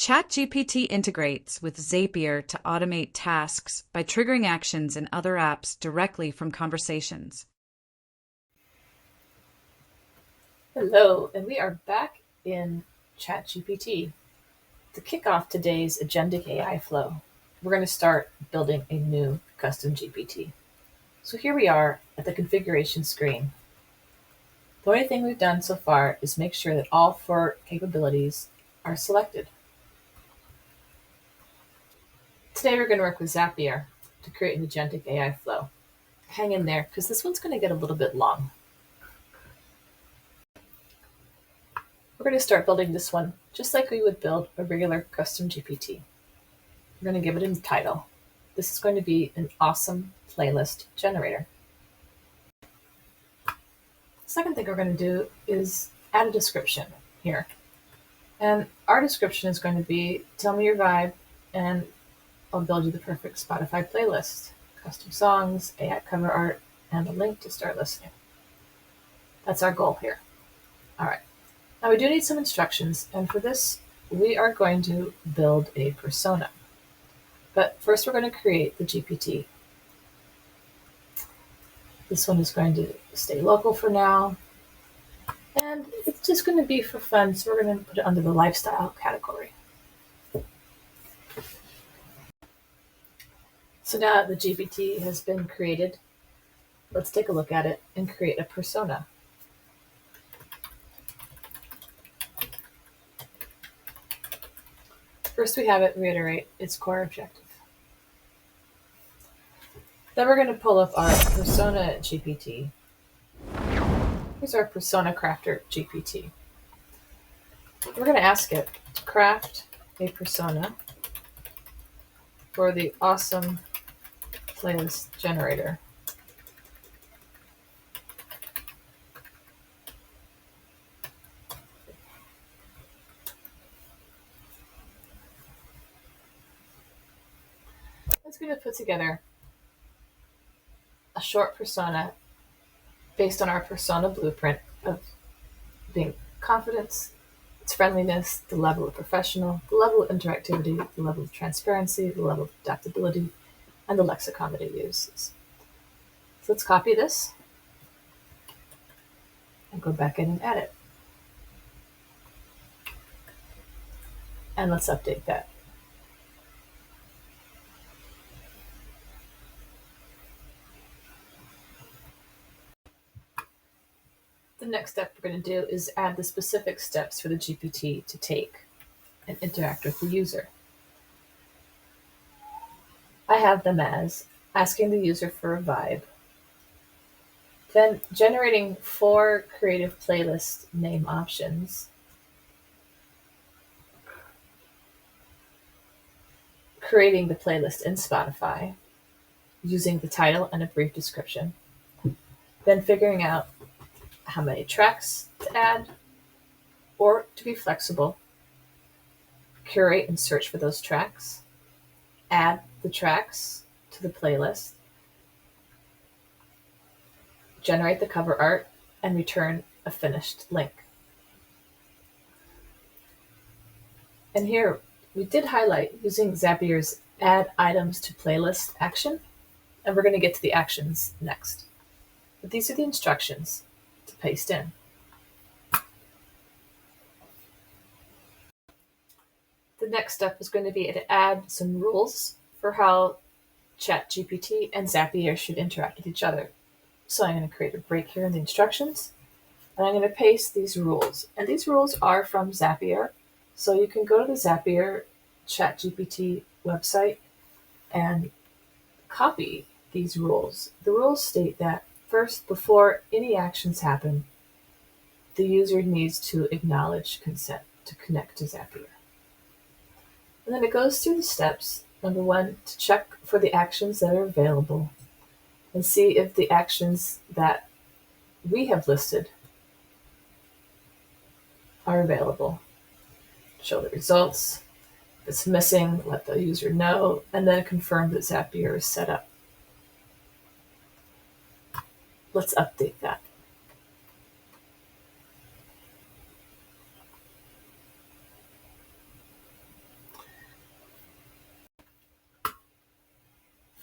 ChatGPT integrates with Zapier to automate tasks by triggering actions in other apps directly from conversations. Hello, and we are back in ChatGPT. To kick off today's Agentic AI flow, we're going to start building a new custom GPT. So here we are at the configuration screen. The only thing we've done so far is make sure that all 4 capabilities are selected. Today we're going to work with Zapier to create an Agentic AI flow. Hang in there, because this one's going to get a little bit long. We're going to start building this one just like we would build a regular custom GPT. We're going to give it a title. This is going to be an awesome playlist generator. The second thing we're going to do is add a description here. And our description is going to be, tell me your vibe, and I'll build you the perfect Spotify playlist, custom songs, AI cover art, and a link to start listening. That's our goal here. All right. Now we do need some instructions, and for this, we are going to build a persona. But first we're going to create the GPT. This one is going to stay local for now, and it's just going to be for fun, so we're going to put it under the lifestyle category. So now the GPT has been created, let's take a look at it and create a persona. First, we have it reiterate its core objective. Then we're going to pull up our persona GPT. Here's our persona crafter GPT. We're going to ask it to craft a persona for the awesome playlist generator. It's going to put together a short persona based on our persona blueprint of being confidence, its friendliness, the level of professional, the level of interactivity, the level of transparency, the level of adaptability, and the lexicon that it uses. So let's copy this and go back in and add it. And let's update that. The next step we're going to do is add the specific steps for the GPT to take and interact with the user. I have them as asking the user for a vibe, then generating 4 creative playlist name options, creating the playlist in Spotify, using the title and a brief description, then figuring out how many tracks to add, or to be flexible, curate and search for those tracks, add the tracks to the playlist, generate the cover art, and return a finished link. And here we did highlight using Zapier's add items to playlist action, and we're going to get to the actions next. But these are the instructions to paste in. The next step is going to be to add some rules for how ChatGPT and Zapier should interact with each other. So I'm going to create a break here in the instructions, and I'm going to paste these rules. And these rules are from Zapier. So you can go to the Zapier ChatGPT website and copy these rules. The rules state that first, before any actions happen, the user needs to acknowledge consent to connect to Zapier. And then it goes through the steps. Number 1, to check for the actions that are available and see if the actions that we have listed are available. Show the results. If it's missing, let the user know, and then confirm that Zapier is set up. Let's update that.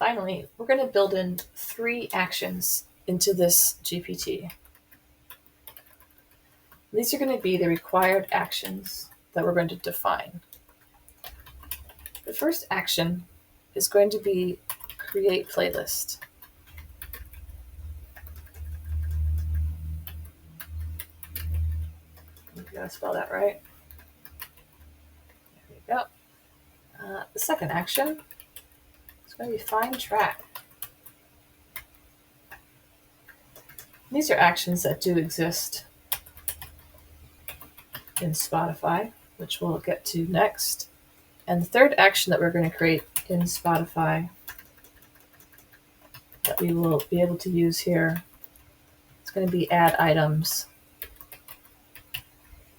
finally, we're going to build in 3 actions into this GPT. These are going to be the required actions that we're going to define. The first action is going to be create playlist. You gotta spell that right. There we go. The second action is going to be find track. These are actions that do exist in Spotify, which we'll get to next. And the third action that we're going to create in Spotify that we will be able to use here is going to be add items.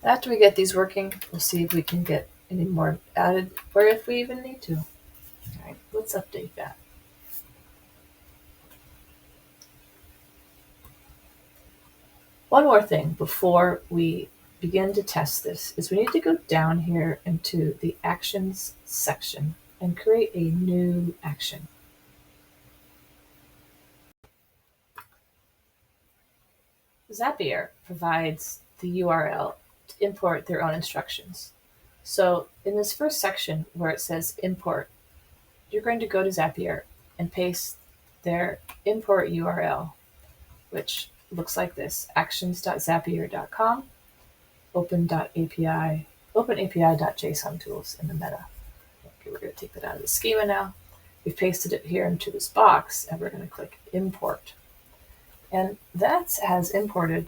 After we get these working, we'll see if we can get any more added or if we even need to. All right, let's update that. One more thing before we begin to test this is we need to go down here into the actions section and create a new action. Zapier provides the URL to import their own instructions. So in this first section where it says import, you're going to go to Zapier and paste their import URL, which looks like this: actions.zapier.com, openapi.json tools in the meta. Okay, we're going to take that out of the schema now. We've pasted it here into this box, and we're going to click import. And that has imported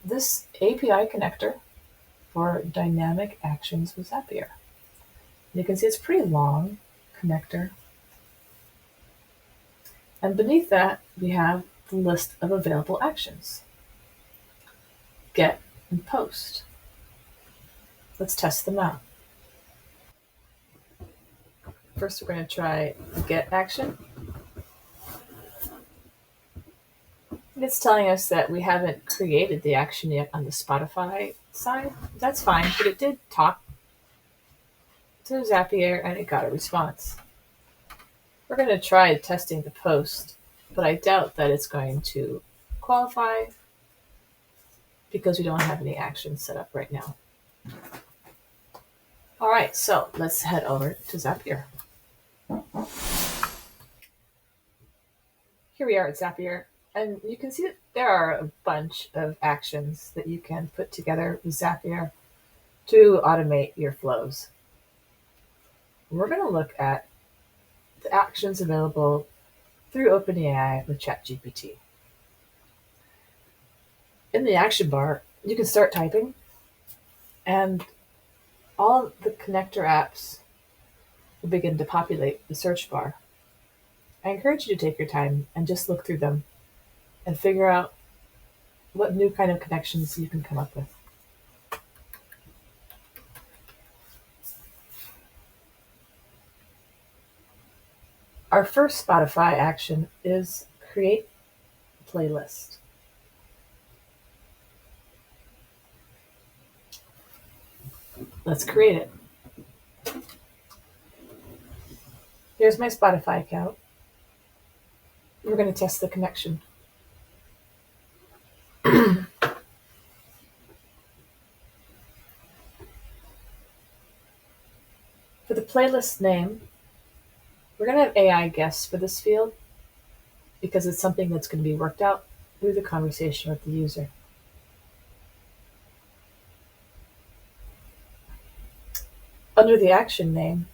this API connector for dynamic actions with Zapier. You can see it's a pretty long connector. And beneath that, we have the list of available actions: get and post. Let's test them out. First, we're going to try the get action. It's telling us that we haven't created the action yet on the Spotify side. That's fine, but it did talk to Zapier and it got a response. We're going to try testing the post, but I doubt that it's going to qualify because we don't have any actions set up right now. All right, so let's head over to Zapier. Here we are at Zapier, and you can see that there are a bunch of actions that you can put together with Zapier to automate your flows. We're going to look at the actions available through OpenAI with ChatGPT. In the action bar, you can start typing, and all the connector apps will begin to populate the search bar. I encourage you to take your time and just look through them and figure out what new kind of connections you can come up with. Our first Spotify action is create playlist. Let's create it. Here's my Spotify account. We're going to test the connection. For the playlist name, we're going to have AI guess for this field because it's something that's going to be worked out through the conversation with the user. Under the action name,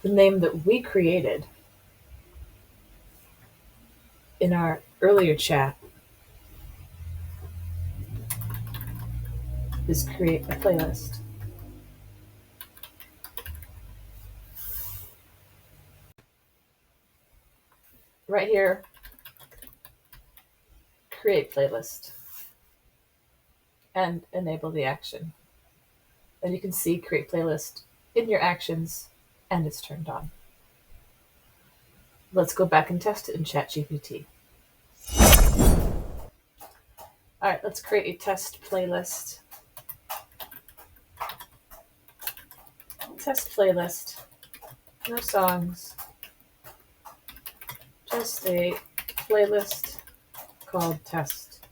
the name that we created in our earlier chat is create a playlist. Right here, create playlist and enable the action. And you can see create playlist in your actions and it's turned on. Let's go back and test it in ChatGPT. All right, let's create a test playlist. Test playlist, no songs, just a playlist called test.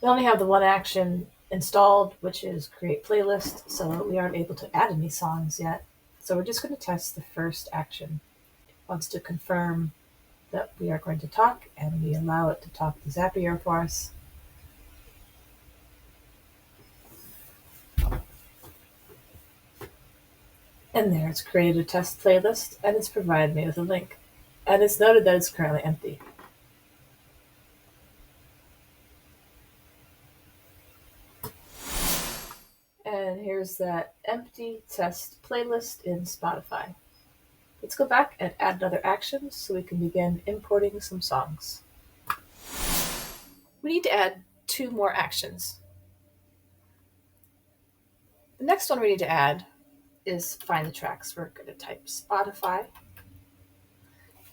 We only have the one action installed, which is create playlist, so we aren't able to add any songs yet. So we're just going to test the first action. It wants to confirm that we are going to talk, and we allow it to talk to Zapier for us. And there, it's created a test playlist, and it's provided me with a link. And it's noted that it's currently empty. And here's that empty test playlist in Spotify. Let's go back and add another action so we can begin importing some songs. We need to add 2 more actions. The next one we need to add is find the tracks. We're going to type Spotify and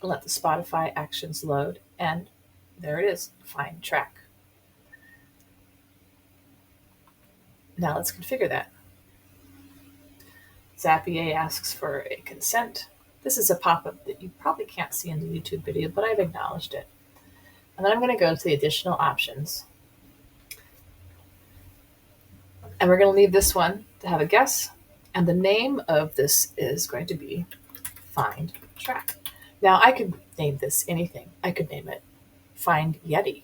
let the Spotify actions load. And there it is, find track. Now let's configure that. Zapier asks for a consent. This is a pop-up that you probably can't see in the YouTube video, but I've acknowledged it. And then I'm going to go to the additional options. And we're going to leave this one to have a guess. And the name of this is going to be find track. Now I could name this anything. I could name it find Yeti.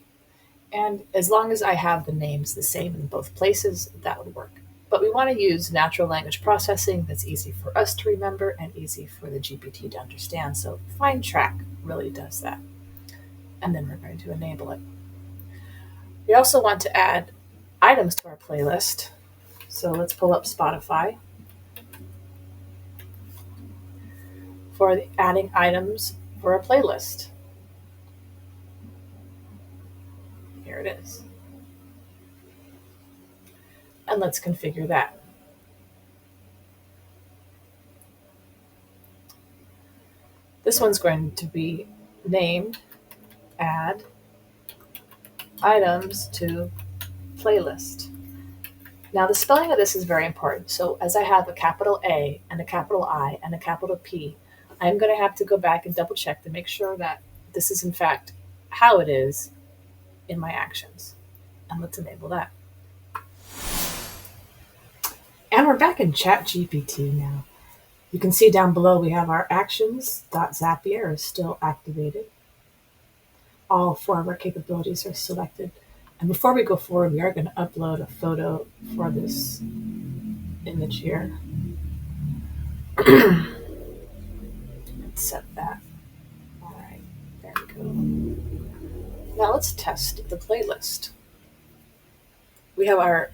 And as long as I have the names the same in both places, that would work. But we want to use natural language processing that's easy for us to remember and easy for the GPT to understand. So find track really does that. And then we're going to enable it. We also want to add items to our playlist. So let's pull up Spotify for adding items for a playlist. Here it is. And let's configure that. This one's going to be named add items to playlist. Now the spelling of this is very important. So as I have a capital A and a capital I and a capital P, I'm going to have to go back and double check to make sure that this is in fact how it is in my actions. And let's enable that. And we're back in ChatGPT now. You can see down below we have our actions.zapier is still activated. All 4 of our capabilities are selected. And before we go forward, we are going to upload a photo for this image here. Let's set that. All right, there we go. Now let's test the playlist. We have our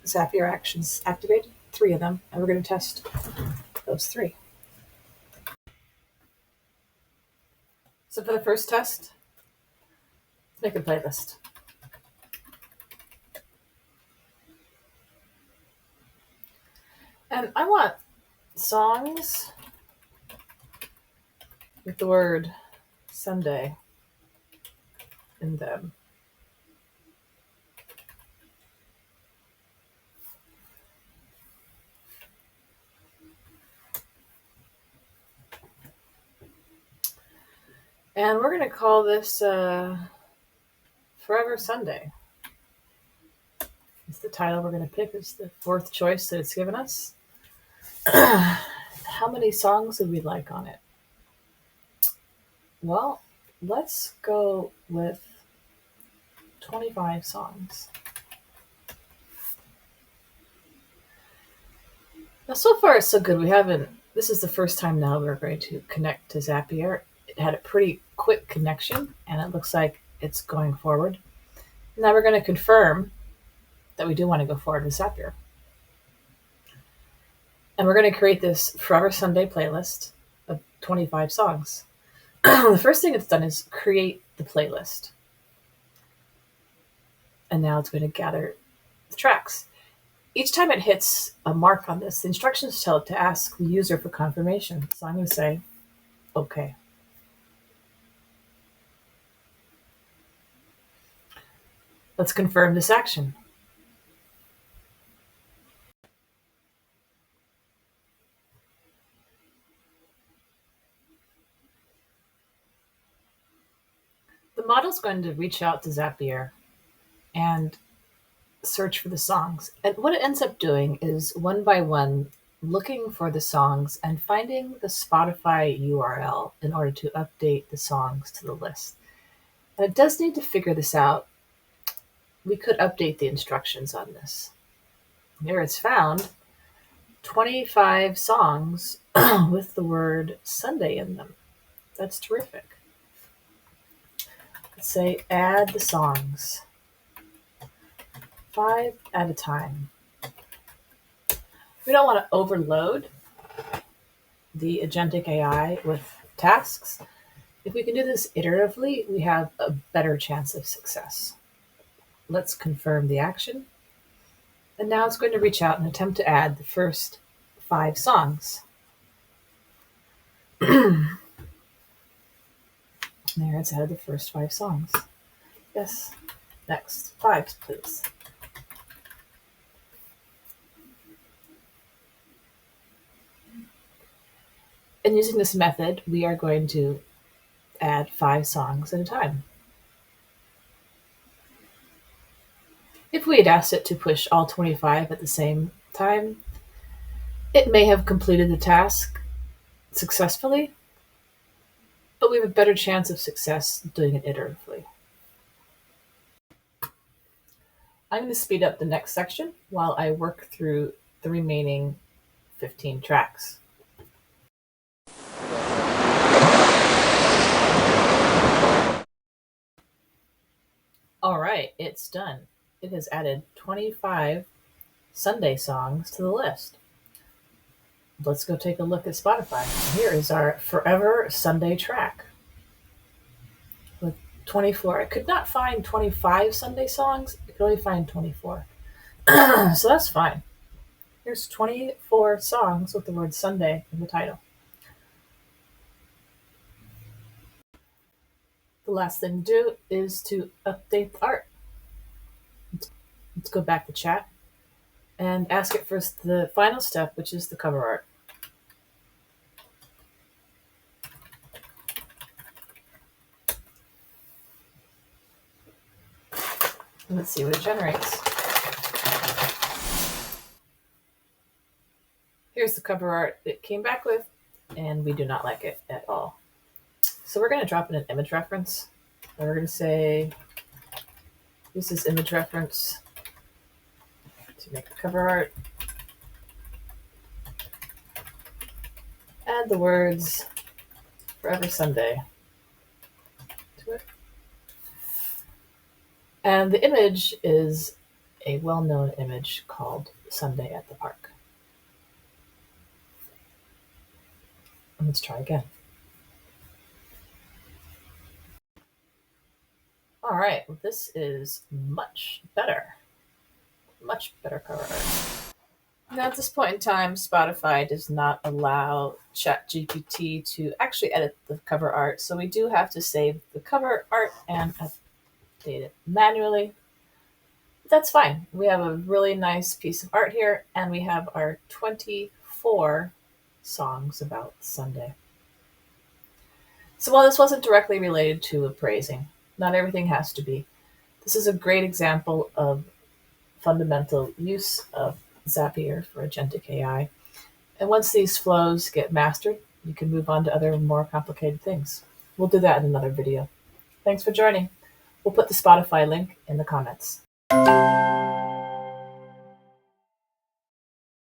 Zapier actions activated, 3 of them, and we're going to test those 3. So for the first test, let's make a playlist. And I want songs with the word Sunday in them. And we're going to call this Forever Sunday. It's the title we're going to pick. It's the 4th choice that it's given us. How many songs would we like on it? Well, let's go with 25 songs. Now, so far, so good. This is the first time now we're going to connect to Zapier. It had a pretty quick connection, and it looks like it's going forward. Now we're going to confirm that we do want to go forward with Zapier. And we're going to create this Forever Sunday playlist of 25 songs. The first thing it's done is create the playlist. And now it's going to gather the tracks. Each time it hits a mark on this, the instructions tell it to ask the user for confirmation. So I'm going to say, okay. Let's confirm this action. model's going to reach out to Zapier and search for the songs. And what it ends up doing is one by one looking for the songs and finding the Spotify URL in order to update the songs to the list. And it does need to figure this out. We could update the instructions on this. There it's found 25 songs with the word Sunday in them. That's terrific. Let's say add the songs, 5 at a time. We don't want to overload the Agentic AI with tasks. If we can do this iteratively, we have a better chance of success. Let's confirm the action. And now it's going to reach out and attempt to add the first 5 songs. There, it's added the first 5 songs. Yes. Next. 5, please. And using this method, we are going to add 5 songs at a time. If we had asked it to push all 25 at the same time, it may have completed the task successfully, but we have a better chance of success doing it iteratively. I'm going to speed up the next section while I work through the remaining 15 tracks. All right, it's done. It has added 25 Sunday songs to the list. Let's go take a look at Spotify. Here is our Forever Sunday track with 24. I could not find 25 Sunday songs. I could only find 24. So that's fine. Here's 24 songs with the word Sunday in the title. The last thing to do is to update the art. Let's go back to chat and ask it for the final step, which is the cover art. Let's see what it generates. Here's the cover art it came back with, and we do not like it at all. So we're going to drop in an image reference. And we're going to say, use this image reference to make the cover art. Add the words Forever Sunday to it. And the image is a well-known image called Sunday at the Park. And let's try again. All right, well, this is much better cover art. Now, at this point in time, Spotify does not allow ChatGPT to actually edit the cover art, so we do have to save the cover art and update it manually. That's fine. We have a really nice piece of art here, and we have our 24 songs about Sunday. So while this wasn't directly related to appraising, not everything has to be. This is a great example of fundamental use of Zapier for Agentic AI. And once these flows get mastered, you can move on to other more complicated things. We'll do that in another video. Thanks for joining. We'll put the Spotify link in the comments.